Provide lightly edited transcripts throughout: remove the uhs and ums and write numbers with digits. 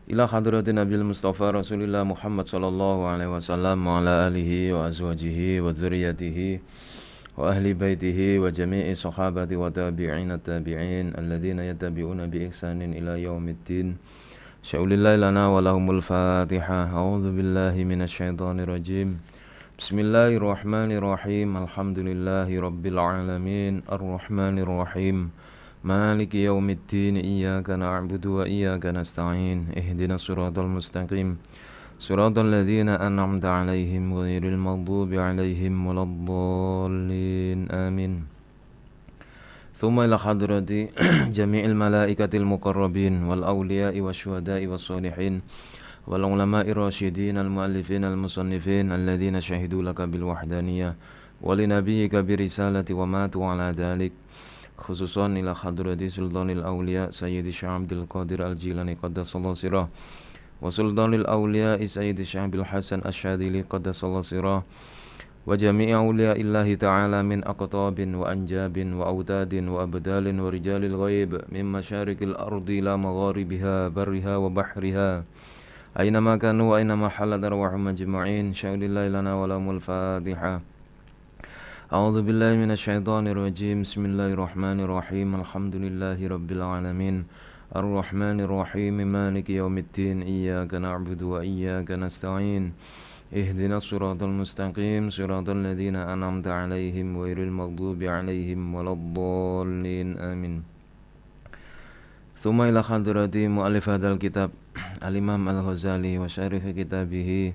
ila hadratin Nabil Mustafa Rasulillah Muhammad sallallahu alaihi wasallam wa ala alihi wa azwajihi wa dzurriyyatihi wa ahli baitihi wa jami'i sahabati wa tabi'ina tabi'in alladhina yattabi'una bi ihsanin ila yaumiddin. Syaulillahi lana wa lahumul Fatihah. A'udzu billahi minasyaitonir rajim. Bismillahirrahmanirrahim. Alhamdulillahi rabbil alamin. Arrahmanir rahim. Maliki yaumiddin. Iyyaka na'budu wa iyyaka nasta'in. Ihdinas siratal mustaqim. Siratal ladzina an'amta 'alaihim ghairil maghdubi 'alaihim waladdallin. Amin. Tsumma ila hadrati jami'il malaikatil muqarrabin wal awliya'i wasyuhada'i wassalihin wal ulama'i rasyidin al muallifin al musannifin alladzina syahidu laka bil wahdaniyah wa li nabiyyika bi risalati wa matu 'ala dzalik. Khususan ila hadrati sultanil awliya sayyidi Syekh Abdul Qadir Al-Jilani qaddasallahu sirah wa sultanil awliya sayyidi Syekh Abdul Hasan Asy-Syadzili qaddasallahu sirah wa jami'i awliya'illahi ta'ala min aqtabin wa anjabin wa autadin wa abdalin wa rijalil ghaib min masyarikil ardi ila magharibiha barriha wa bahriha aynama kanu wa aynama halat arwahum ajma'in. Syaulillahi lana wa lahumul Fatihah. A'udzu billahi minasyaitonir rajim. Bismillahirrahmanirrahim. Alhamdulillahi rabbil alamin. Arrahmanir rahim. Maliki yaumiddin. Iyyaka na'budu wa iyyaka nasta'in. Ihdinas siratal mustaqim. Siratal ladzina an'amta 'alaihim ghairil maghdubi 'alaihim waladdallin. Amin. Tsumma ila hadrati mu'allif hadzal kitab Al-Imam Al-Ghazali wa syarih kitabihi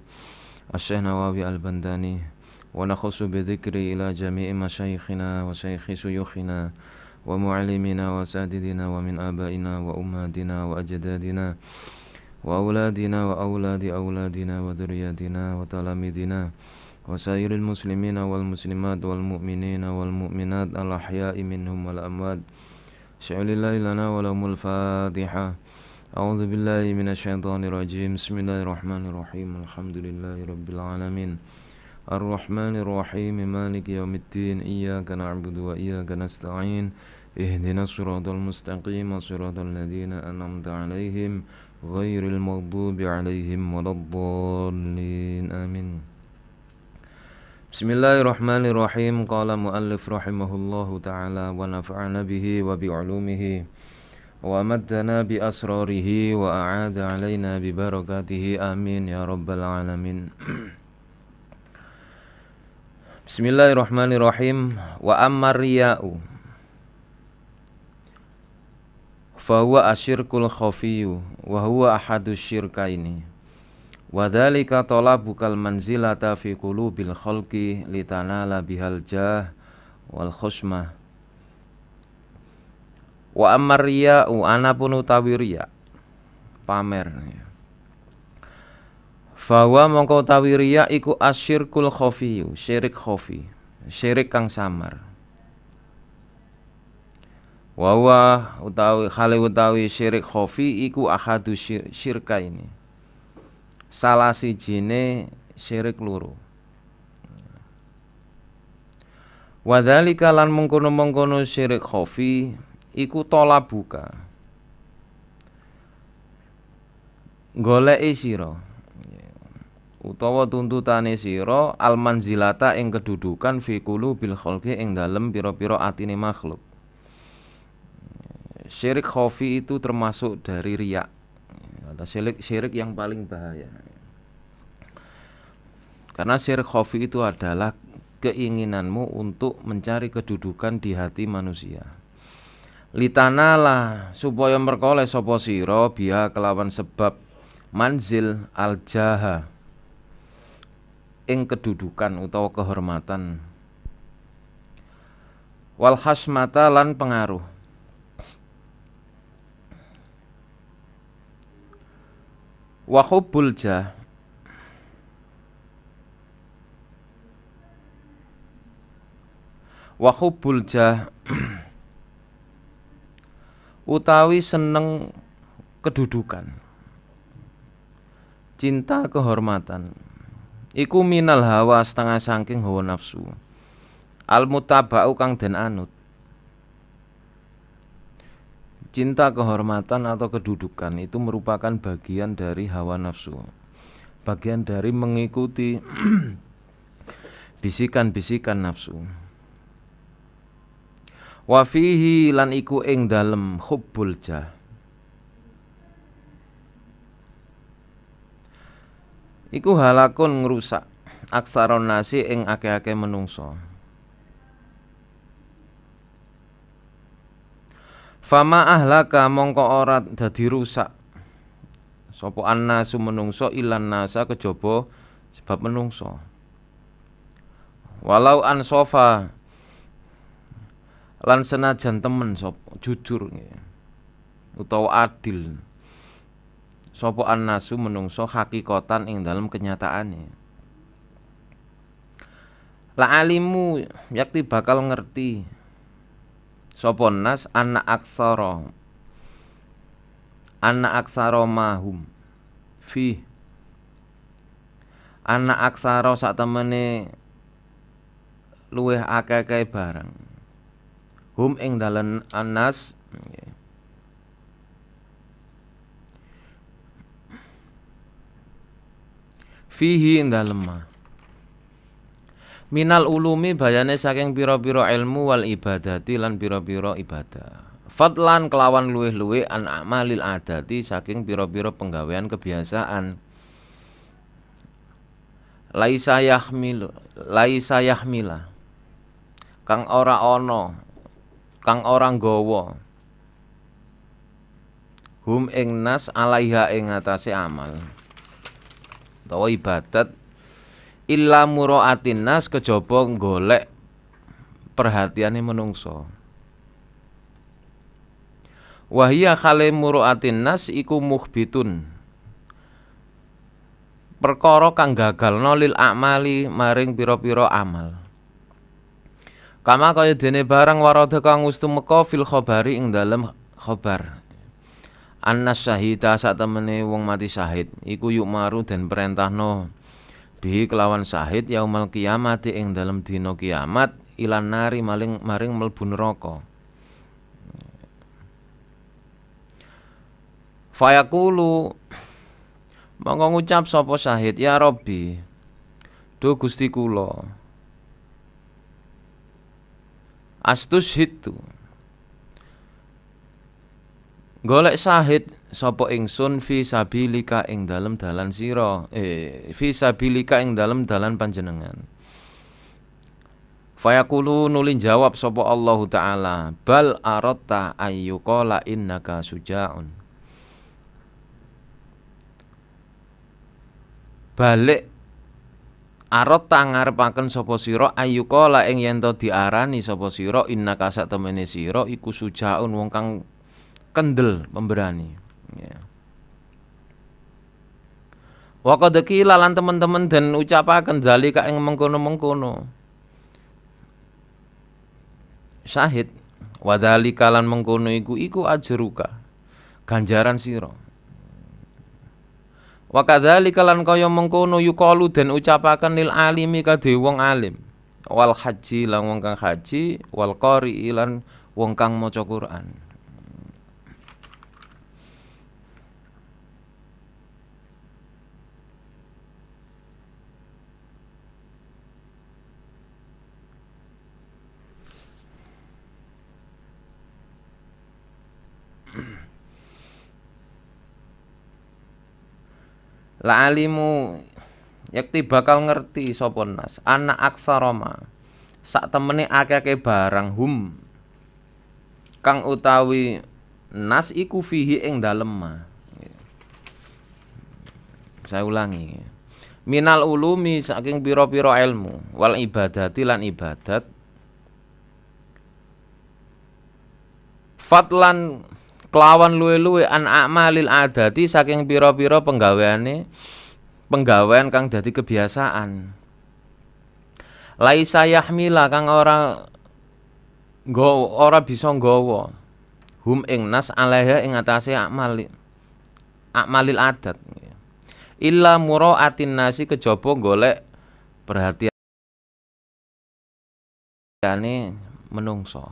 Asy-Syaikh Nawawi Al-Bandani. Wa nakhussu bi dzikri ila jami'i masyayikhina wa syaikhi suyukhina wa mu'allimina wa sadidina wa min abaina wa ummatina wa ajdadina wa auladina wa auladi auladina wa dzurriyyatina wa talamidina wa sairil muslimina wal muslimat wal mu'minina wal mu'minat al ahya'i minhum wal amwat. Syaulillahi lana wa lahumul Fatihah. A'udzu billahi minasyaitonir rajim. Bismillahirrahmanirrahim. Alhamdulillahi rabbil alamin. Ar-Rahmanir Rahim. Maliki yaumiddin. Iyyaka na'budu wa iyyaka nasta'in. Ihdinas siratal mustaqim. Siratal ladzina an'amta 'alaihim ghairil maghdubi 'alaihim waladdallin. Amin. Bismillahirrahmanirrahim. Qala muallif rahimahullahu ta'ala wa nafa'ana bihi wa bi 'ulumihi wa maddana bi asrarihi wa a'ada 'alaina bi barakatihi. Amin ya rabbal alamin. Bismillahirrahmanirrahim. Wa ammar riya'u fa huwa asyirkul khafiyyu wa huwa ahadus syirkaini wa dzalika talabukal manzilata fi qulubil khalqi litanala bihal jah wal khusmah. Wa ammar riya'u anapun utawi riya pamer. Fawa mongko utawi riya iku asyirkul khafiyyu, syirik khafi, syirik kang samar. Wa utawi khali utawi syirik khafi iku ahadu syirka ini. Salah sijine syirik loro. Wa dzalika lan mengkono-mengkono syirik khafi iku tolabuka. Goleki sira utawa tuntutane sira al manzilata ing kedudukan fi qulubil khalqi ing dalem pira-pira atine makhluk. Syirik khafi itu termasuk dari riya. Ada syirik yang paling bahaya. Karena syirik khafi itu adalah keinginanmu untuk mencari kedudukan di hati manusia. Litanala supaya merkoleh sapa sira biha kelawan sebab manzil al jaha ing kedudukan utawa kehormatan wal hasmata lan pengaruh wa hubbul jah utawi seneng kedudukan, cinta kehormatan iku minal hawa setengah saking hawa nafsu al mutaba'u kang den anut cinta kehormatan atau kedudukan itu merupakan bagian dari hawa nafsu, bagian dari mengikuti bisikan-bisikan nafsu. Wa fihi lan iku ing dalem hubbul jah, iku halakun ngrusak aksaron nasi ing akeh-akeh menungso. Fama ahlaka mongko ora dadi rusak sapa annasu menungso ilan nasa kejaba sebab menungso. Walau ansofa lan senajan temen sapa jujur utawa adil sapa annasu menungso hakikatan ing dalam kenyataane. La alimu yakti bakal ngerti sapa nas anak aksara mahum fi anak aksara sak temene luweh akeh-akeh barang hum ing dalan anas fihi ing dalem minal ulumi bayane saking pira-pira ilmu wal ibadati lan pira-pira ibadah. Fadlan kelawan luweh-luweh an amalil adati saking pira-pira penggawean kebiasaan. Laisa yahmila kang ora ana kang ora nggawa hum ing nas alaiha ing atase amal utawa ibadat illa muraatin nas kejaba golek perhatiane menungso. Wahia khale muraatin nas iku muhbitun perkara kang gagalno lil amali maring pira-pira amal. Kama kaya dene barang warada kang wis tumeka fil khabari ing dalem khabar. Annas syahida sak temene wong mati syahid iku yuk maru den perintahno bihi kelawan syahid yaumal kiamat ing dalam dina kiamat ilan nari maring mlebu neraka. Fayaqulu mongko ngucap sapa syahid ya Rabbi do Gusti kula astushhidu golek syahid sapa ingsun fi sabilika ing dalem dalan sira fi sabilika ing dalem dalan panjenengan. Fayaqulu nuli jawab sapa Allah taala bal aratta ayyuqala innaka sujaun. Balik aratta ngarepaken sapa sira ayyuqala ing yen to diarani sapa sira innaka sak temene sira iku sujaun wong kang kendel pemberani. Ya. Wa qad qila lan teman-teman den ucapaken zalika ing mengkono-mengkono. Syahid wa dzalika lan mengkono iku ajruka ganjaran sira. Wa kadzalika lan kaya mengkono yuqalu den ucapaken lil alimi kadhe wong alim wal haji lan wong kang haji wal qari lan wong kang maca Quran. La alimu yakti bakal ngerti sapa nas anak aksaroma sak temene akeh-akeh barang hum kang utawi nas iku fihi ing dalem. Saya ulangi. Minal ulumi saking pira-pira ilmu wal ibadati lan ibadat fatlan kelawan luwe-luwe an amalil adati saking pira-pira penggawean kang dadi kebiasaan. Laisa yahmila kang ora bisa nggawa hum ing nas alaiha ing atase amalil adat. Illa muraatin nasi kejaba golek perhatiane menungso.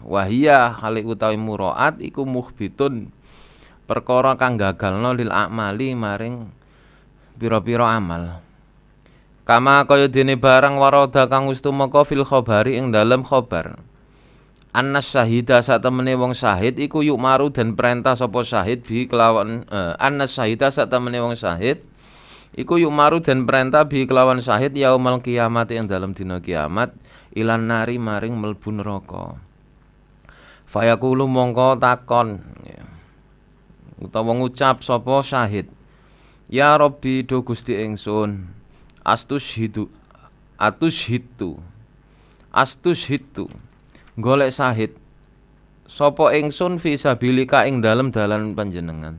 Wahia hale utawi muraat iku muhbitun perkara kang gagalno lil amali maring pira-pira amal. Kama kaya dene barang waroda kang wis tumeka fil khabari ing dalem khabar. Annas syahida satemene wong syahid iku yuk maru dan perintah sapa syahid bi kelawan annas syahida satemene wong syahid iku yuk maru dan perintah bi kelawan syahid yaumul kiamat ing dalem dina kiamat ilan nari maring mlebu neraka. Fayaqulu mongko takon utawa ngucap sapa syahid, ya Rabbi do Gusti ingsun, astushhidu golek syahid sapa ingsun fi sabilika ing dalem dalan panjenengan.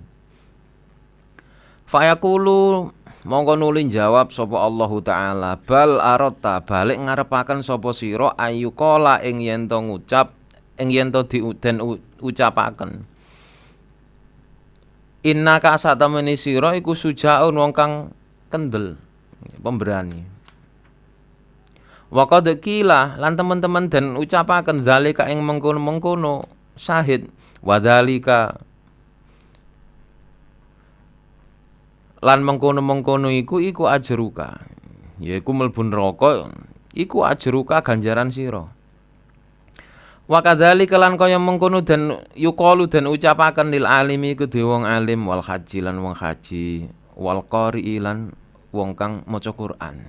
Fayaqulu mongko nuli jawab sapa Allah taala, bal arata balik ngarepaken sapa sira ayu kala ing yen to ngucap ing yen to den ucapaken. Inna ka satamene sira iku sujaun wong kang kendel, pemberani. Wa qad qila lan teman-teman den ucapaken zalika ing mengkono-mengkono syahid wadzalika lan mengkono-mengkono iku ajruka, yaiku mlebu neraka iku ajruka ganjaran sira. Wa kadzalika lan kaya mengkono dan yuqalu dan ucapaken lil alimi kedhe wong alim wal haji lan wong haji wal qari lan wong kang maca Quran.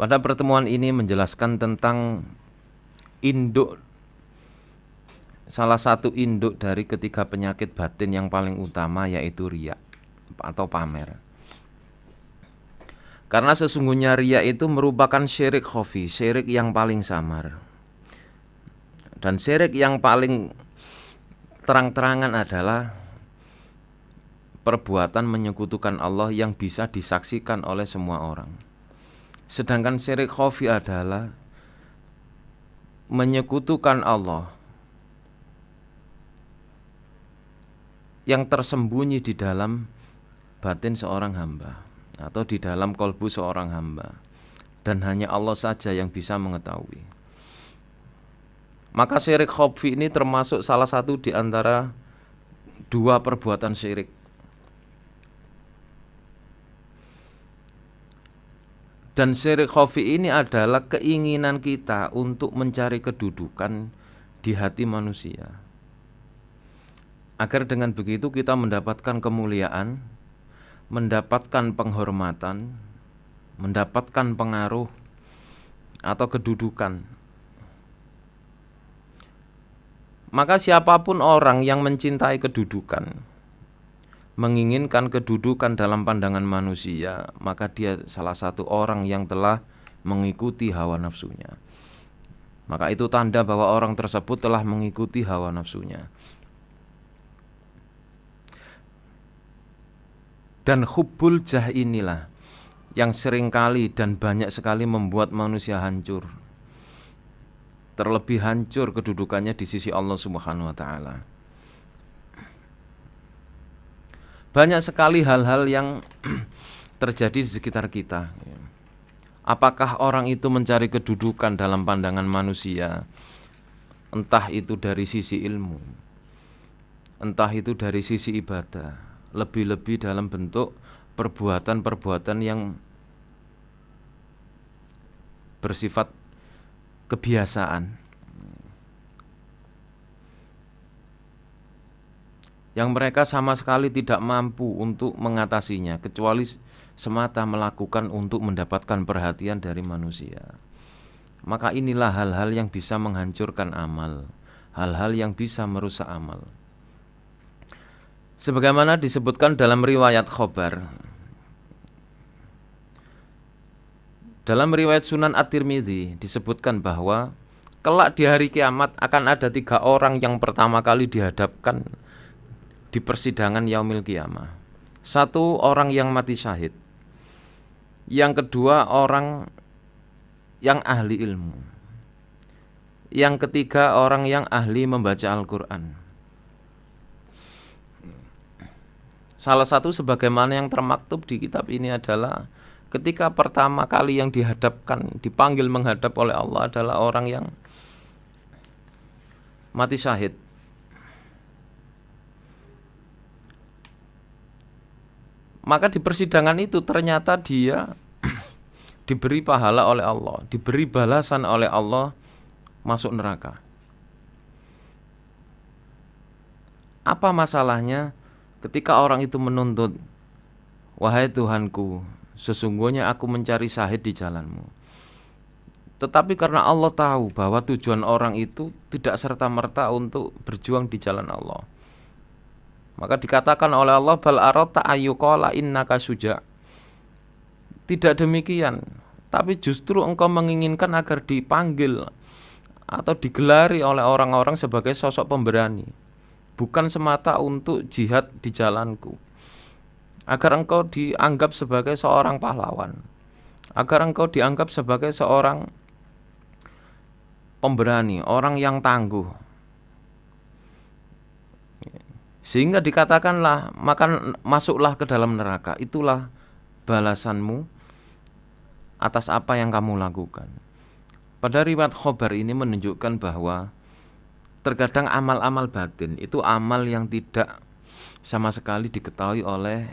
Pada pertemuan ini menjelaskan tentang induk, salah satu induk dari ketiga penyakit batin yang paling utama yaitu riya atau pamer. Karena sesungguhnya riya itu merupakan syirik khafi, syirik yang paling samar. Dan syirik yang paling terang-terangan adalah perbuatan menyekutukan Allah yang bisa disaksikan oleh semua orang. Sedangkan syirik khafi adalah menyekutukan Allah yang tersembunyi di dalam batin seorang hamba atau di dalam kolbu seorang hamba, dan hanya Allah saja yang bisa mengetahui. Maka syirik khafi ini termasuk salah satu di antara dua perbuatan syirik. Dan syirik khafi ini adalah keinginan kita untuk mencari kedudukan di hati manusia, agar dengan begitu kita mendapatkan kemuliaan, mendapatkan penghormatan, mendapatkan pengaruh atau kedudukan. Maka siapapun orang yang mencintai kedudukan, menginginkan kedudukan dalam pandangan manusia, maka dia salah satu orang yang telah mengikuti hawa nafsunya. Maka itu tanda bahwa orang tersebut telah mengikuti hawa nafsunya. Dan hubbul jah inilah yang seringkali dan banyak sekali membuat manusia hancur. Terlebih hancur kedudukannya di sisi Allah Subhanahu wa taala. Banyak sekali hal-hal yang terjadi di sekitar kita. Apakah orang itu mencari kedudukan dalam pandangan manusia? Entah itu dari sisi ilmu, entah itu dari sisi ibadah, lebih-lebih dalam bentuk perbuatan-perbuatan yang bersifat kebiasaan, yang mereka sama sekali tidak mampu untuk mengatasinya, kecuali semata melakukan untuk mendapatkan perhatian dari manusia. Maka inilah hal-hal yang bisa menghancurkan amal, hal-hal yang bisa merusak amal. Sebagaimana disebutkan dalam riwayat khobar, dalam riwayat Sunan At-Tirmidzi disebutkan bahwa kelak di hari kiamat akan ada 3 orang yang pertama kali dihadapkan di persidangan yaumil kiamah. 1 orang yang mati syahid, yang kedua orang yang ahli ilmu, yang ketiga orang yang ahli membaca Al-Quran. Salah satu sebagaimana yang termaktub di kitab ini adalah ketika pertama kali yang dipanggil menghadap oleh Allah adalah orang yang mati syahid. Maka di persidangan itu ternyata dia diberi pahala oleh Allah, diberi balasan oleh Allah masuk neraka. Apa masalahnya ketika orang itu menuntut, wahai Tuhanku, sesungguhnya aku mencari syahid di jalanmu. Tetapi karena Allah tahu bahwa tujuan orang itu tidak serta-merta untuk berjuang di jalan Allah, maka dikatakan oleh Allah, bal arata ayyuqala innaka suja'. Tidak demikian, tapi justru engkau menginginkan agar dipanggil atau digelari oleh orang-orang sebagai sosok pemberani, bukan semata untuk jihad di jalanku, agar engkau dianggap sebagai seorang pahlawan, agar engkau dianggap sebagai seorang pemberani, orang yang tangguh. Sehingga dikatakanlah, maka masuklah ke dalam neraka, itulah balasanmu atas apa yang kamu lakukan. Pada riwayat khobar ini menunjukkan bahwa terkadang amal-amal batin itu amal yang tidak sama sekali diketahui oleh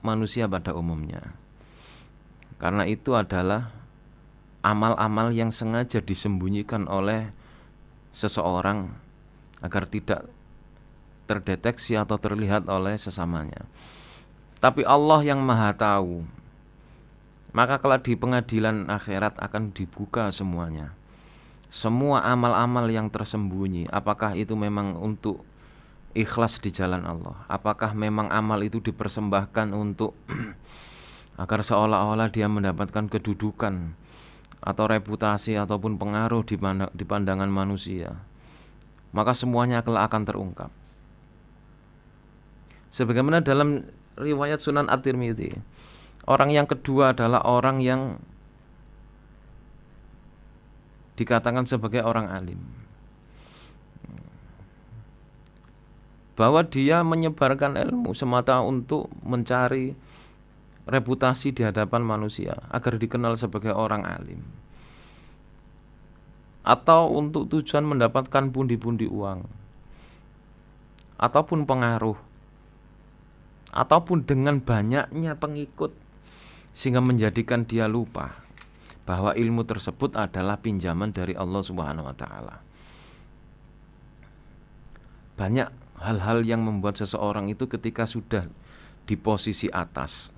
manusia pada umumnya. Karena itu adalah amal-amal yang sengaja disembunyikan oleh seseorang agar tidak terdeteksi atau terlihat oleh sesamanya. Tapi Allah yang Maha Tahu, maka kelak di pengadilan akhirat akan dibuka semuanya. Semua amal-amal yang tersembunyi, apakah itu memang untuk ikhlas di jalan Allah, apakah memang amal itu dipersembahkan untuk agar seolah-olah dia mendapatkan kedudukan atau reputasi ataupun pengaruh di pandangan manusia, maka semuanya kelak akan terungkap. Sebagaimana dalam riwayat Sunan At-Tirmidzi, orang yang kedua adalah orang yang dikatakan sebagai orang alim, bahwa dia menyebarkan ilmu semata untuk mencari reputasi di hadapan manusia agar dikenal sebagai orang alim, atau untuk tujuan mendapatkan pundi-pundi uang ataupun pengaruh, ataupun dengan banyaknya pengikut sehingga menjadikan dia lupa bahwa ilmu tersebut adalah pinjaman dari Allah Subhanahu wa taala. Banyak hal-hal yang membuat seseorang itu ketika sudah di posisi atas,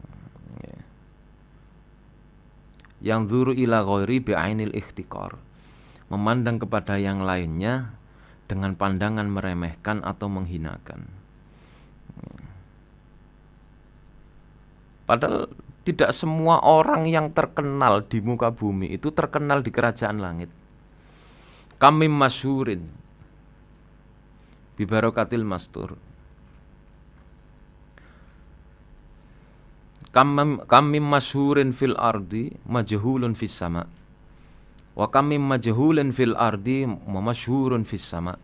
yang zuru ila ghairi bi'ainil ikhtiqar, memandang kepada yang lainnya dengan pandangan meremehkan atau menghinakan. Padahal tidak semua orang yang terkenal di muka bumi itu terkenal di kerajaan langit. Kamim masyhurin bibarokatil mastur. Kamim masyhurin fil ardi majhulun fis sama. Wa kamim majhulin fil ardi masyhurun fis sama.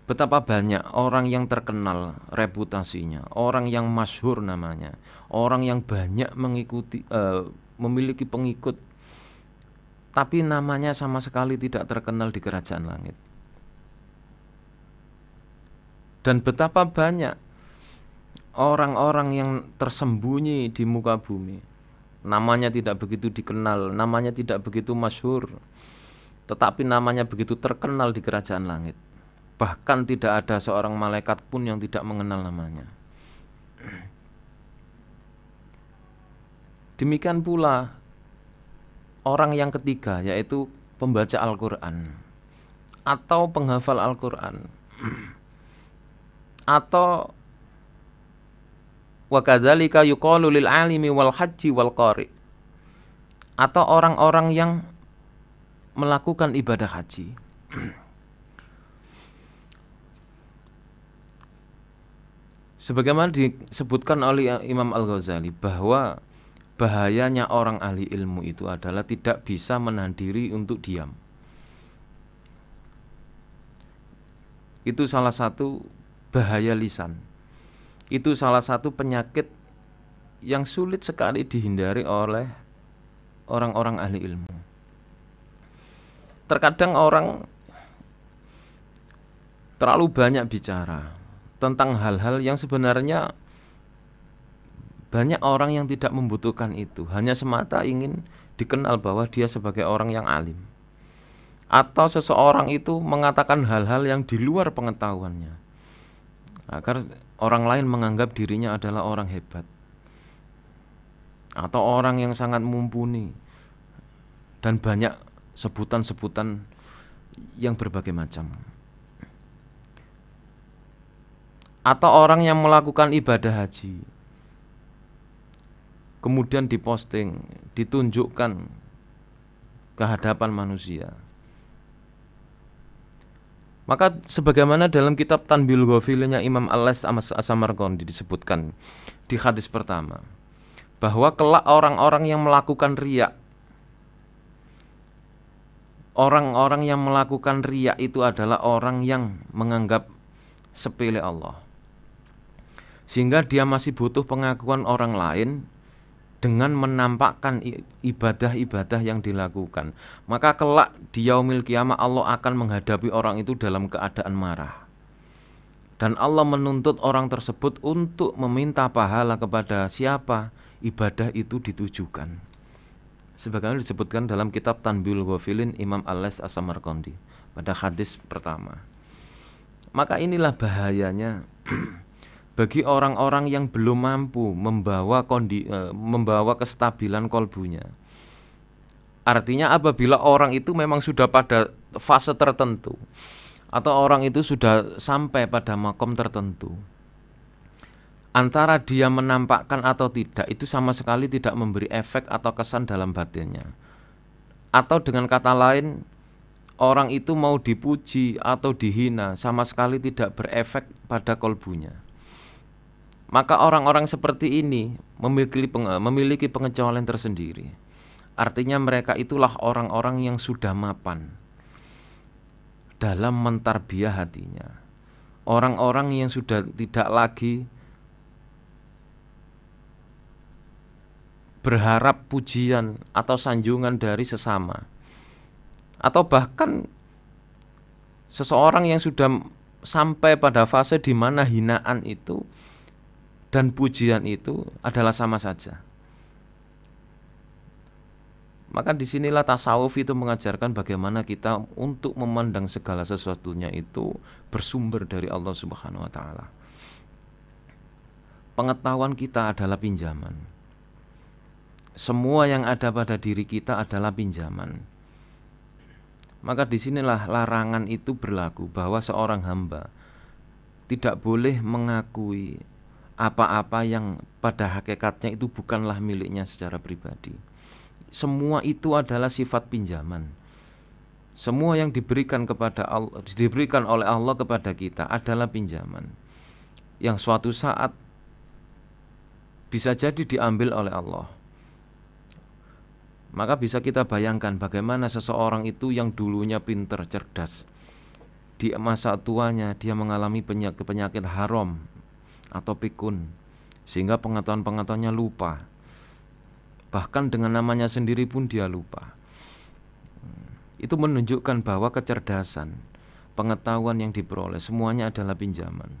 Betapa banyak orang yang terkenal reputasinya, orang yang masyhur namanya, orang yang banyak mengikuti, memiliki pengikut, tapi namanya sama sekali tidak terkenal di kerajaan langit. Dan betapa banyak orang-orang yang tersembunyi di muka bumi, namanya tidak begitu dikenal, namanya tidak begitu masyhur, tetapi namanya begitu terkenal di kerajaan langit. Bahkan tidak ada seorang malaikat pun yang tidak mengenal namanya. Demikian pula orang yang ketiga, yaitu pembaca Al-Quran atau penghafal Al-Quran, atau wa kadzalika yuqalu lil alimi wal haji wal qari, atau orang-orang yang melakukan ibadah haji. Sebagaimana disebutkan oleh Imam Al-Ghazali bahwa bahayanya orang ahli ilmu itu adalah tidak bisa menahan diri untuk diam. Itu salah satu bahaya lisan. Itu salah satu penyakit yang sulit sekali dihindari oleh orang-orang ahli ilmu. Terkadang orang terlalu banyak bicara tentang hal-hal yang sebenarnya banyak orang yang tidak membutuhkan itu, hanya semata ingin dikenal bahwa dia sebagai orang yang alim. Atau seseorang itu mengatakan hal-hal yang di luar pengetahuannya, agar orang lain menganggap dirinya adalah orang hebat atau orang yang sangat mumpuni, dan banyak sebutan-sebutan yang berbagai macam. Atau orang yang melakukan ibadah haji kemudian diposting, ditunjukkan ke hadapan manusia. Maka sebagaimana dalam kitab Tanbihul Ghafilnya Imam Al-Laits As-Samarqandi disebutkan di hadis pertama, bahwa kelak orang-orang yang melakukan riya, orang-orang yang melakukan riya itu adalah orang yang menganggap sepele Allah, sehingga dia masih butuh pengakuan orang lain dengan menampakkan ibadah-ibadah yang dilakukan. Maka kelak di yaumil kiamah Allah akan menghadapi orang itu dalam keadaan marah, dan Allah menuntut orang tersebut untuk meminta pahala kepada siapa ibadah itu ditujukan, sebagaimana disebutkan dalam kitab Tanbihul Ghafilin Imam Al-Laits As-Samarqandi pada hadis pertama. Maka inilah bahayanya bagi orang-orang yang belum mampu membawa kestabilan kolbunya. Artinya apabila orang itu memang sudah pada fase tertentu, atau orang itu sudah sampai pada makom tertentu, antara dia menampakkan atau tidak itu sama sekali tidak memberi efek atau kesan dalam batinnya. Atau dengan kata lain, orang itu mau dipuji atau dihina sama sekali tidak berefek pada kolbunya. Maka orang-orang seperti ini memiliki pengecualian tersendiri. Artinya mereka itulah orang-orang yang sudah mapan dalam mentarbiyah hatinya. Orang-orang yang sudah tidak lagi berharap pujian atau sanjungan dari sesama, atau bahkan seseorang yang sudah sampai pada fase di mana hinaan itu dan pujian itu adalah sama saja. Maka disinilah tasawuf itu mengajarkan bagaimana kita untuk memandang segala sesuatunya itu bersumber dari Allah Subhanahu wa Ta'ala. Pengetahuan kita adalah pinjaman. Semua yang ada pada diri kita adalah pinjaman. Maka disinilah larangan itu berlaku, bahwa seorang hamba tidak boleh mengakui apa-apa yang pada hakikatnya itu bukanlah miliknya secara pribadi. Semua itu adalah sifat pinjaman. Semua yang diberikan kepada Allah, diberikan oleh Allah kepada kita adalah pinjaman yang suatu saat bisa jadi diambil oleh Allah. Maka bisa kita bayangkan bagaimana seseorang itu yang dulunya pintar, cerdas, di masa tuanya dia mengalami penyakit haram atau pikun, sehingga pengetahuan-pengetahuannya lupa. Bahkan dengan namanya sendiri pun dia lupa. Itu menunjukkan bahwa kecerdasan, pengetahuan yang diperoleh semuanya adalah pinjaman.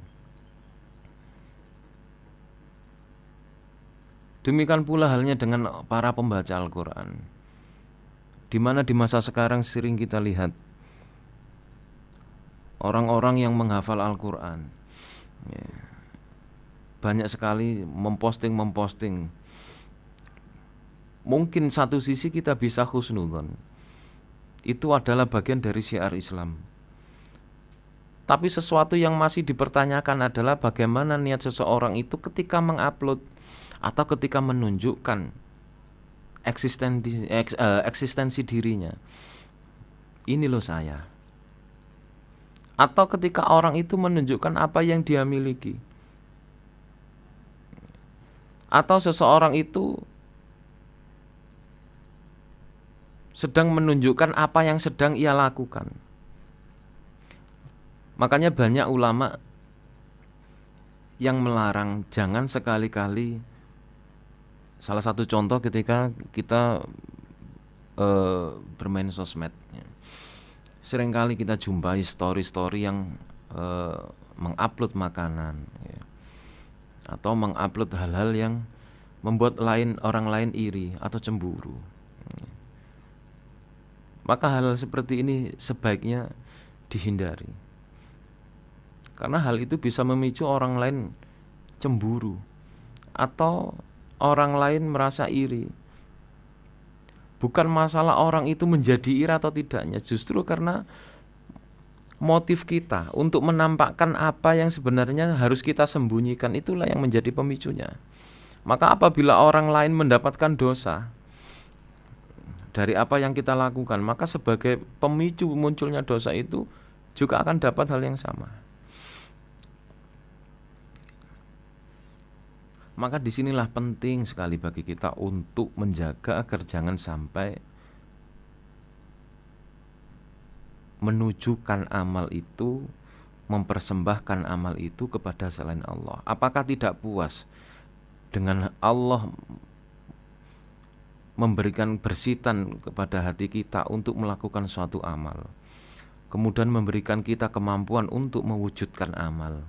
Demikian pula halnya dengan para pembaca Al-Quran, di mana di masa sekarang sering kita lihat orang-orang yang menghafal Al-Quran, ya, banyak sekali memposting. Mungkin satu sisi kita bisa husnudzon, itu adalah bagian dari syiar Islam. Tapi sesuatu yang masih dipertanyakan adalah bagaimana niat seseorang itu ketika mengupload atau ketika menunjukkan eksistensi dirinya. Ini loh saya. Atau ketika orang itu menunjukkan apa yang dia miliki. Atau seseorang itu sedang menunjukkan apa yang sedang ia lakukan. Makanya banyak ulama yang melarang jangan sekali-kali Salah satu contoh ketika kita bermain sosmed, ya. Seringkali kita jumpai story-story yang mengupload makanan, ya, atau mengupload hal-hal yang membuat orang lain iri atau cemburu. Maka hal seperti ini sebaiknya dihindari, karena hal itu bisa memicu orang lain cemburu atau orang lain merasa iri. Bukan masalah orang itu menjadi iri atau tidaknya, justru karena motif kita untuk menampakkan apa yang sebenarnya harus kita sembunyikan, itulah yang menjadi pemicunya. Maka apabila orang lain mendapatkan dosa dari apa yang kita lakukan, maka sebagai pemicu munculnya dosa itu juga akan dapat hal yang sama. Maka disinilah penting sekali bagi kita untuk menjaga agar jangan sampai menunjukkan amal itu, mempersembahkan amal itu kepada selain Allah. Apakah tidak puas dengan Allah memberikan bersitan kepada hati kita untuk melakukan suatu amal, kemudian memberikan kita kemampuan untuk mewujudkan amal,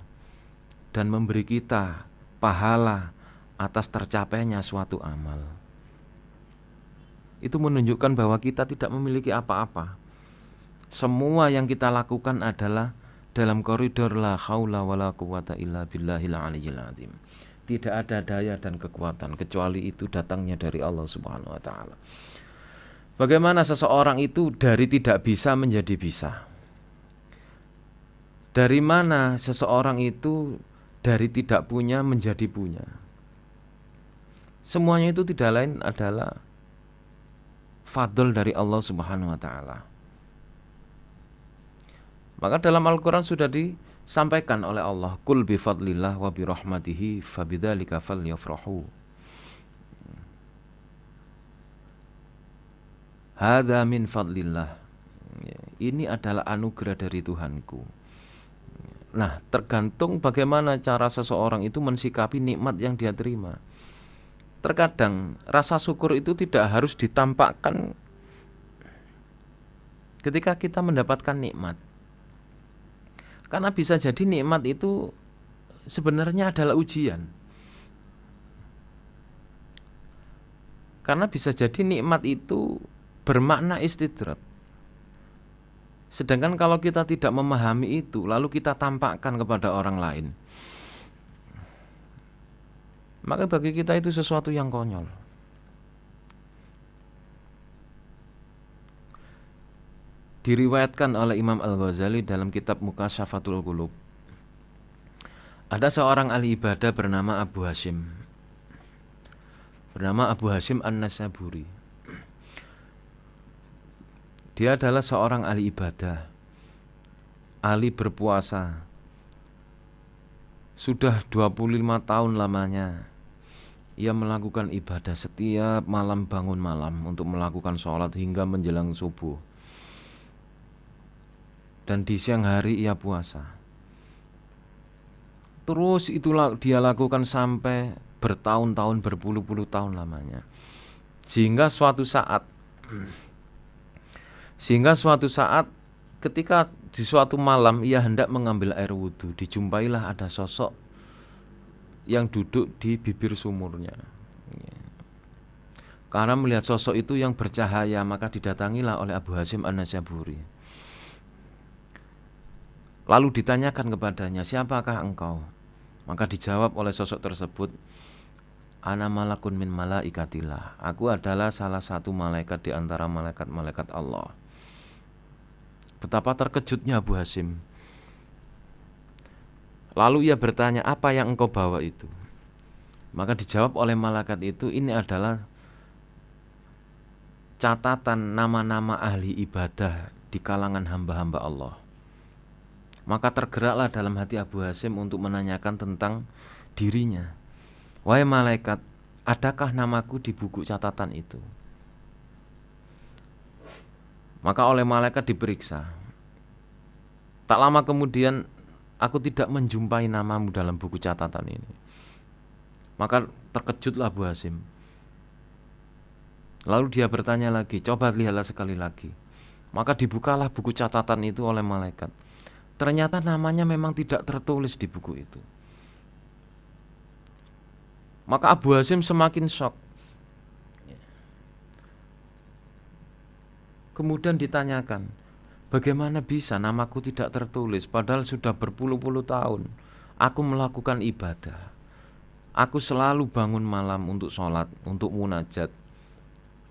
dan memberi kita pahala atas tercapainya suatu amal. Itu menunjukkan bahwa kita tidak memiliki apa-apa. Semua yang kita lakukan adalah dalam koridor la haula wala quwata illa billahil aliyyil azim. Tidak ada daya dan kekuatan kecuali itu datangnya dari Allah Subhanahu wa taala. Bagaimana seseorang itu dari tidak bisa menjadi bisa? Dari mana seseorang itu dari tidak punya menjadi punya? Semuanya itu tidak lain adalah fadl dari Allah Subhanahu wa taala. Maka dalam Al-Quran sudah disampaikan oleh Allah, Qul bifadlillah wa birahmatihi fabidzalika falyafrahu. Hadza min fadlillah. Ini adalah anugerah dari Tuhanku. Nah, tergantung bagaimana cara seseorang itu mensikapi nikmat yang dia terima. Terkadang rasa syukur itu tidak harus ditampakkan ketika kita mendapatkan nikmat. Karena bisa jadi nikmat itu sebenarnya adalah ujian. Karena bisa jadi nikmat itu bermakna istidrat. Sedangkan kalau kita tidak memahami itu, lalu kita tampakkan kepada orang lain, maka bagi kita itu sesuatu yang konyol. Diriwayatkan oleh Imam Al-Ghazali dalam kitab Mukasyafatul Qulub, ada seorang ahli ibadah bernama Abu Hashim An-Nasaburi. Dia adalah seorang ahli ibadah, ahli berpuasa. Sudah 25 tahun lamanya ia melakukan ibadah setiap malam, bangun malam untuk melakukan sholat hingga menjelang subuh. Dan di siang hari ia puasa. Terus itulah dia lakukan sampai bertahun-tahun, berpuluh-puluh tahun lamanya. Sehingga suatu saat ketika di suatu malam ia hendak mengambil air wudhu, dijumpailah ada sosok yang duduk di bibir sumurnya. Karena melihat sosok itu yang bercahaya, maka didatangilah oleh Abu Hashim An-Nasaburi. Lalu ditanyakan kepadanya, siapakah engkau? Maka dijawab oleh sosok tersebut, ana malakun min malaikatillah. Aku adalah salah satu malaikat di antara malaikat-malaikat Allah. Betapa terkejutnya Abu Hashim. Lalu ia bertanya, apa yang engkau bawa itu? Maka dijawab oleh malaikat itu, ini adalah catatan nama-nama ahli ibadah di kalangan hamba-hamba Allah. Maka tergeraklah dalam hati Abu Hashim untuk menanyakan tentang dirinya. Wahai malaikat, adakah namaku di buku catatan itu? Maka oleh malaikat diperiksa. Tak lama kemudian, aku tidak menjumpai namamu dalam buku catatan ini. Maka terkejutlah Abu Hashim. Lalu dia bertanya lagi, coba lihatlah sekali lagi. Maka dibukalah buku catatan itu oleh malaikat. Ternyata namanya memang tidak tertulis di buku itu. Maka Abu Hasyim semakin shock. Kemudian ditanyakan, bagaimana bisa namaku tidak tertulis padahal sudah berpuluh-puluh tahun aku melakukan ibadah. Aku selalu bangun malam untuk sholat, untuk munajat,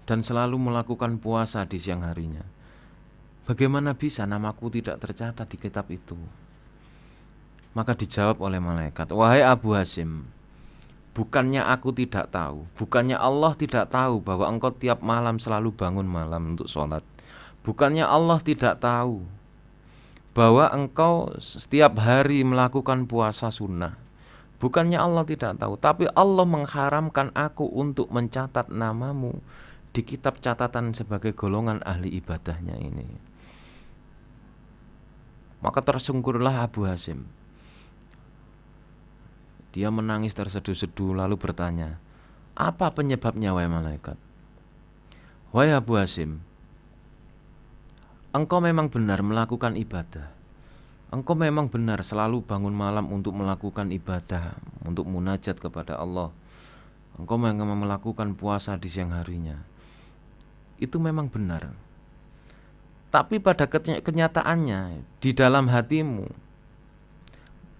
dan selalu melakukan puasa di siang harinya. Bagaimana bisa namaku tidak tercatat di kitab itu? Maka dijawab oleh malaikat, wahai Abu Hasyim, bukannya aku tidak tahu, bukannya Allah tidak tahu bahwa engkau tiap malam selalu bangun malam untuk sholat. Bukannya Allah tidak tahu bahwa engkau setiap hari melakukan puasa sunnah. Bukannya Allah tidak tahu, tapi Allah mengharamkan aku untuk mencatat namamu di kitab catatan sebagai golongan ahli ibadahnya ini. Maka tersungkurlah Abu Hasyim. Dia menangis terseduh-seduh lalu bertanya, apa penyebabnya wahai malaikat? Wahai Abu Hasyim, engkau memang benar melakukan ibadah. Engkau memang benar selalu bangun malam untuk melakukan ibadah, untuk munajat kepada Allah. Engkau memang melakukan puasa di siang harinya. Itu memang benar. Tapi pada kenyataannya, di dalam hatimu,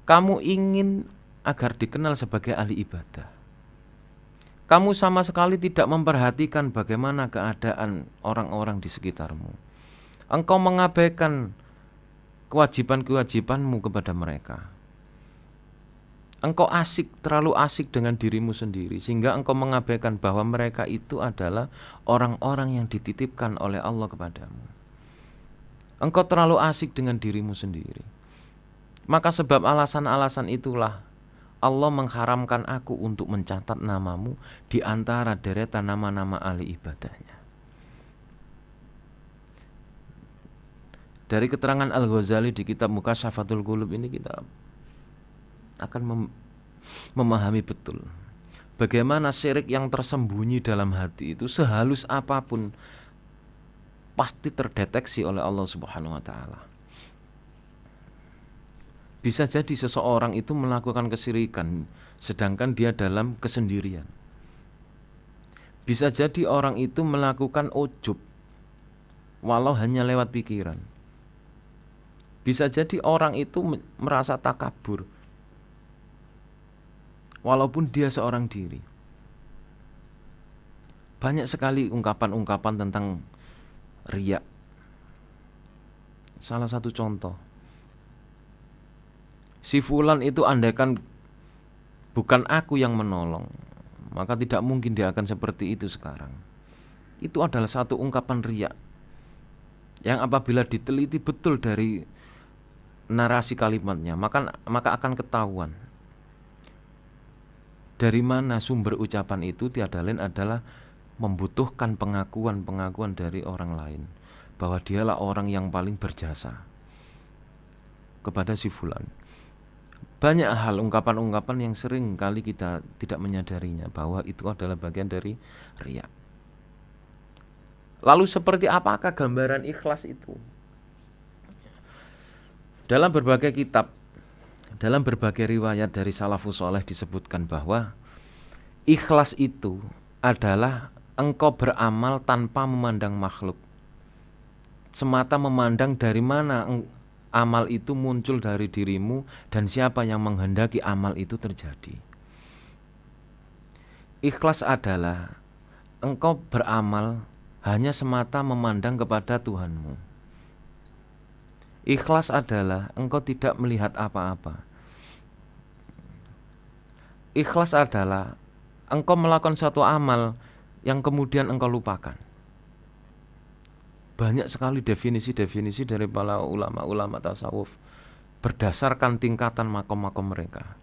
kamu ingin agar dikenal sebagai ahli ibadah. Kamu sama sekali tidak memperhatikan bagaimana keadaan orang-orang di sekitarmu. Engkau mengabaikan kewajiban-kewajibanmu kepada mereka. Engkau terlalu asik dengan dirimu sendiri, sehingga engkau mengabaikan bahwa mereka itu adalah orang-orang yang dititipkan oleh Allah kepadamu. Engkau terlalu asik dengan dirimu sendiri. Maka sebab alasan-alasan itulah Allah mengharamkan aku untuk mencatat namamu di antara deretan nama-nama ahli ibadahnya. Dari keterangan Al-Ghazali di kitab Mukasyafatul Qulub ini kita akan memahami betul bagaimana syirik yang tersembunyi dalam hati itu sehalus apapun pasti terdeteksi oleh Allah Subhanahu wa taala. Bisa jadi seseorang itu melakukan kesyirikan sedangkan dia dalam kesendirian. Bisa jadi orang itu melakukan ujub walau hanya lewat pikiran. Bisa jadi orang itu merasa takabur walaupun dia seorang diri. Banyak sekali ungkapan-ungkapan tentang riya. Salah satu contoh, si fulan itu andaikan bukan aku yang menolong, maka tidak mungkin dia akan seperti itu sekarang. Itu adalah satu ungkapan riya yang apabila diteliti betul dari narasi kalimatnya, maka akan ketahuan dari mana sumber ucapan itu. Tiada lain adalah membutuhkan pengakuan dari orang lain bahwa dialah orang yang paling berjasa kepada si fulan. Banyak hal ungkapan-ungkapan yang sering kali kita tidak menyadarinya bahwa itu adalah bagian dari riya. Lalu seperti apakah gambaran ikhlas itu? Dalam berbagai kitab, dalam berbagai riwayat dari salafus saleh disebutkan bahwa ikhlas itu adalah engkau beramal tanpa memandang makhluk, semata memandang dari mana amal itu muncul dari dirimu dan siapa yang menghendaki amal itu terjadi. Ikhlas adalah engkau beramal hanya semata memandang kepada Tuhanmu. Ikhlas adalah engkau tidak melihat apa-apa. Ikhlas adalah engkau melakukan suatu amal yang kemudian engkau lupakan. Banyak sekali definisi-definisi dari para ulama-ulama tasawuf berdasarkan tingkatan makom-makom mereka.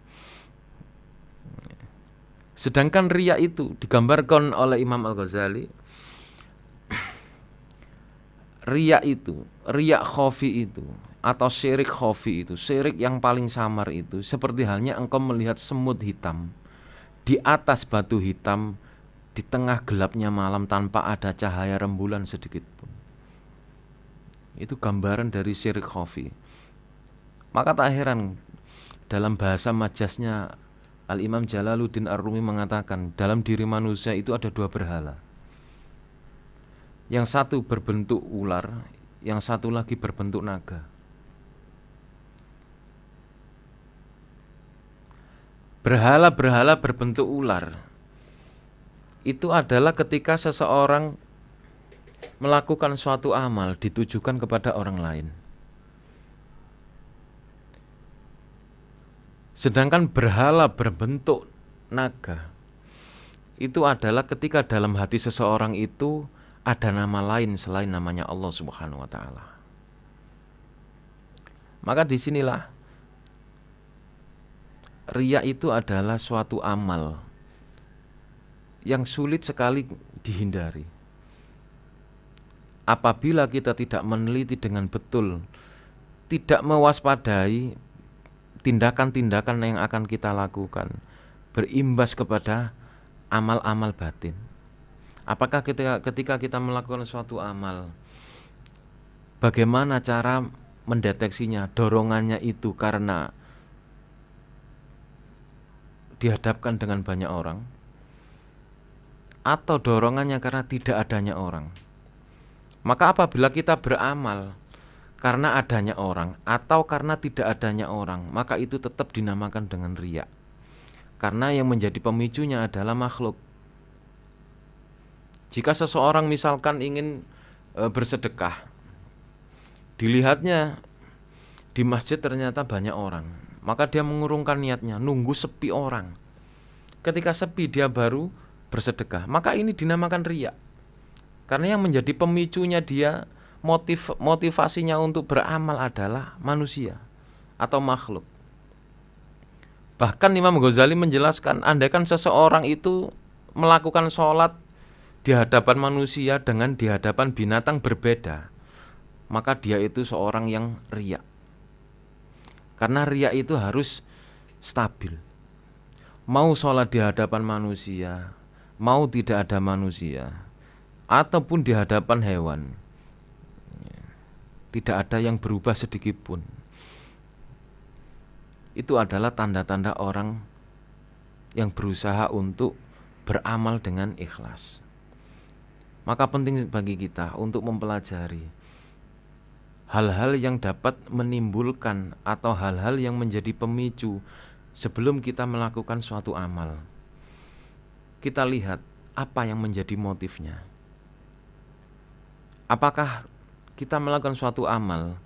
Sedangkan riya itu digambarkan oleh Imam Al-Ghazali. Riya itu, riya khofi itu, atau syirik khofi itu, syirik yang paling samar itu, seperti halnya engkau melihat semut hitam di atas batu hitam di tengah gelapnya malam tanpa ada cahaya rembulan sedikit pun. Itu gambaran dari syirik khafi. Maka tak heran dalam bahasa majasnya Al-Imam Jalaluddin Ar-Rumi mengatakan dalam diri manusia itu ada dua berhala. Yang satu berbentuk ular, yang satu lagi berbentuk naga. Berhala-berhala berbentuk ular itu adalah ketika seseorang melakukan suatu amal ditujukan kepada orang lain. Sedangkan berhala berbentuk naga itu adalah ketika dalam hati seseorang itu ada nama lain selain namanya Allah Subhanahu wa taala. Maka disinilah riya itu adalah suatu amal yang sulit sekali dihindari. Apabila kita tidak meneliti dengan betul, tidak mewaspadai tindakan-tindakan yang akan kita lakukan, berimbas kepada amal-amal batin. Apakah ketika kita melakukan suatu amal, bagaimana cara mendeteksinya? Dorongannya itu karena dihadapkan dengan banyak orang, atau dorongannya karena tidak adanya orang. Maka apabila kita beramal karena adanya orang atau karena tidak adanya orang, maka itu tetap dinamakan dengan riya. Karena yang menjadi pemicunya adalah makhluk. Jika seseorang misalkan ingin bersedekah, dilihatnya di masjid ternyata banyak orang, maka dia mengurungkan niatnya, nunggu sepi orang. Ketika sepi dia baru bersedekah, maka ini dinamakan riya. Karena yang menjadi pemicunya dia, motivasinya untuk beramal adalah manusia atau makhluk. Bahkan Imam Ghazali menjelaskan, andaikan seseorang itu melakukan sholat di hadapan manusia dengan di hadapan binatang berbeda, maka dia itu seorang yang riya. Karena riya itu harus stabil. Mau sholat di hadapan manusia, mau tidak ada manusia, ataupun di hadapan hewan, tidak ada yang berubah sedikit pun. Itu adalah tanda-tanda orang yang berusaha untuk beramal dengan ikhlas. Maka penting bagi kita untuk mempelajari hal-hal yang dapat menimbulkan atau hal-hal yang menjadi pemicu sebelum kita melakukan suatu amal. Kita lihat apa yang menjadi motifnya. Apakah kita melakukan suatu amal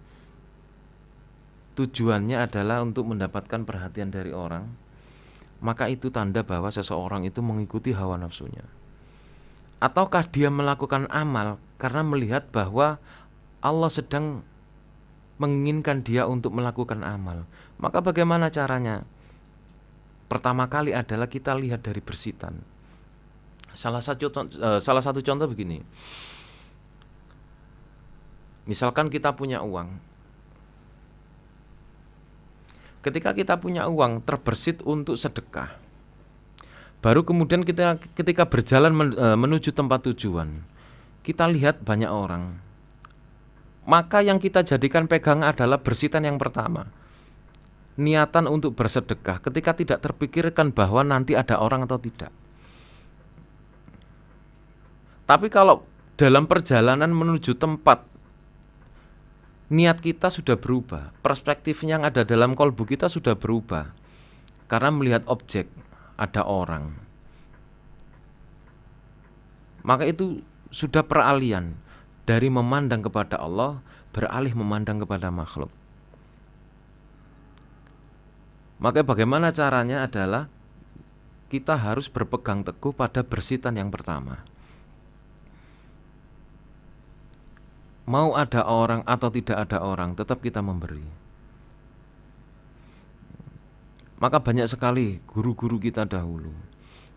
tujuannya adalah untuk mendapatkan perhatian dari orang, maka itu tanda bahwa seseorang itu mengikuti hawa nafsunya. Ataukah dia melakukan amal karena melihat bahwa Allah sedang menginginkan dia untuk melakukan amal, maka bagaimana caranya? Pertama kali adalah kita lihat dari bersitan. Salah satu contoh begini. Misalkan kita punya uang. Ketika kita punya uang terbersit untuk sedekah, baru kemudian kita ketika berjalan menuju tempat tujuan, kita lihat banyak orang. Maka yang kita jadikan pegangan adalah bersitan yang pertama. Niatan untuk bersedekah ketika tidak terpikirkan bahwa nanti ada orang atau tidak. Tapi kalau dalam perjalanan menuju tempat, niat kita sudah berubah, perspektifnya yang ada dalam kolbu kita sudah berubah. Karena melihat objek, ada orang. Maka itu sudah peralihan dari memandang kepada Allah beralih memandang kepada makhluk. Maka bagaimana caranya adalah kita harus berpegang teguh pada bersitan yang pertama. Mau ada orang atau tidak ada orang, tetap kita memberi. Maka banyak sekali guru-guru kita dahulu,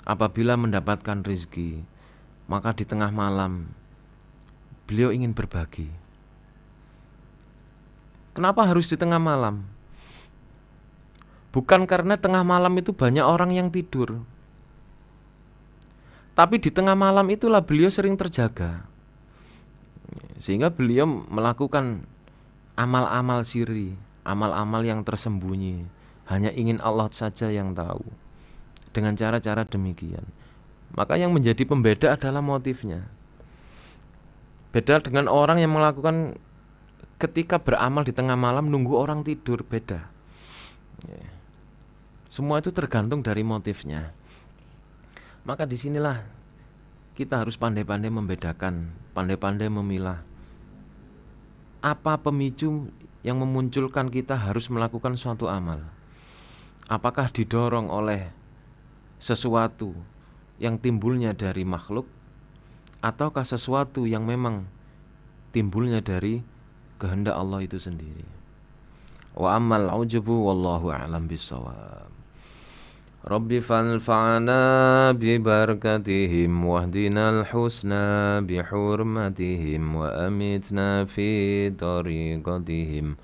apabila mendapatkan rezeki, maka di tengah malam beliau ingin berbagi. Kenapa harus di tengah malam? Bukan karena tengah malam itu banyak orang yang tidur, Tapi di tengah malam itulah beliau sering terjaga, sehingga beliau melakukan amal-amal siri, amal-amal yang tersembunyi, hanya ingin Allah saja yang tahu, dengan cara-cara demikian. Maka yang menjadi pembeda adalah motifnya. Beda dengan orang yang melakukan ketika beramal di tengah malam nunggu orang tidur, beda. Semua itu tergantung dari motifnya. Maka disinilah kita harus pandai-pandai membedakan, pandai-pandai memilah. Apa pemicu yang memunculkan kita harus melakukan suatu amal? Apakah didorong oleh sesuatu yang timbulnya dari makhluk, ataukah sesuatu yang memang timbulnya dari kehendak Allah itu sendiri? Wa ammal ujubu wallahu a'lam bissawab. Rabbi fanfa'na bi barakatihim wahdinal husna bi hurmatihim wa amitna fi tariqatihim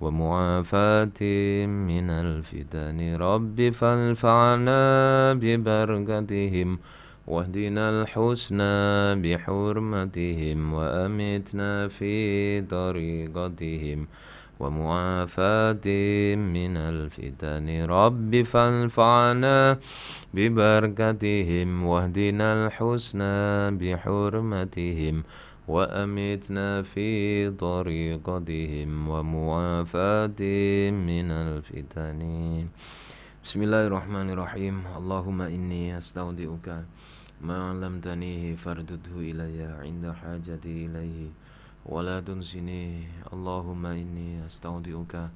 wa mu'afatim minal fitani. Rabbi fanfa'na bi barakatihim wahdinal husna bi hurmatihim wa amitna fi tariqatihim wa mu'afatim minal fitani. Rabbi fanfa'na bi barakatihim wahdinal husna bi hurmatihim wa amitna fi tariqatihim wa mu'afatim minal fitani. Bismillahirrahmanirrahim. Allahumma inni astaudi'uka ma 'allamtanihi fardudhu ilayya 'inda hajati ilaihi wala tunsini. Allahumma inni astaudi'uka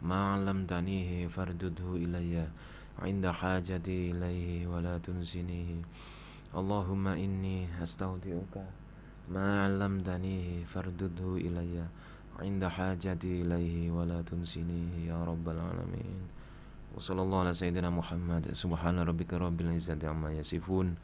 ma 'allamtanihi fardudhu ilayya 'inda hajati ilaihi wala tunsinihi. Allahumma inni astaudi'uka ma 'allamtanihi fardudhu ilayya 'inda hajati ilaihi wala tunsinihi ya rabbal alamin. Wa sallallahu ala sayyidina Muhammad. Subhana rabbika rabbil izzati amma yasifun.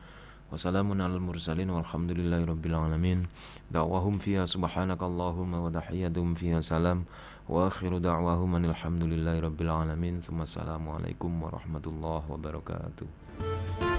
Wassalamun alal mursalin walhamdulillahi rabbil alamin. Da'wahum fiha subhanakallahumma wa tahiyyatuhum fiha salam. Wa akhiru da'wahum alhamdulillahi rabbil alamin. Thumma assalamu alaikum warahmatullahi wabarakatuh.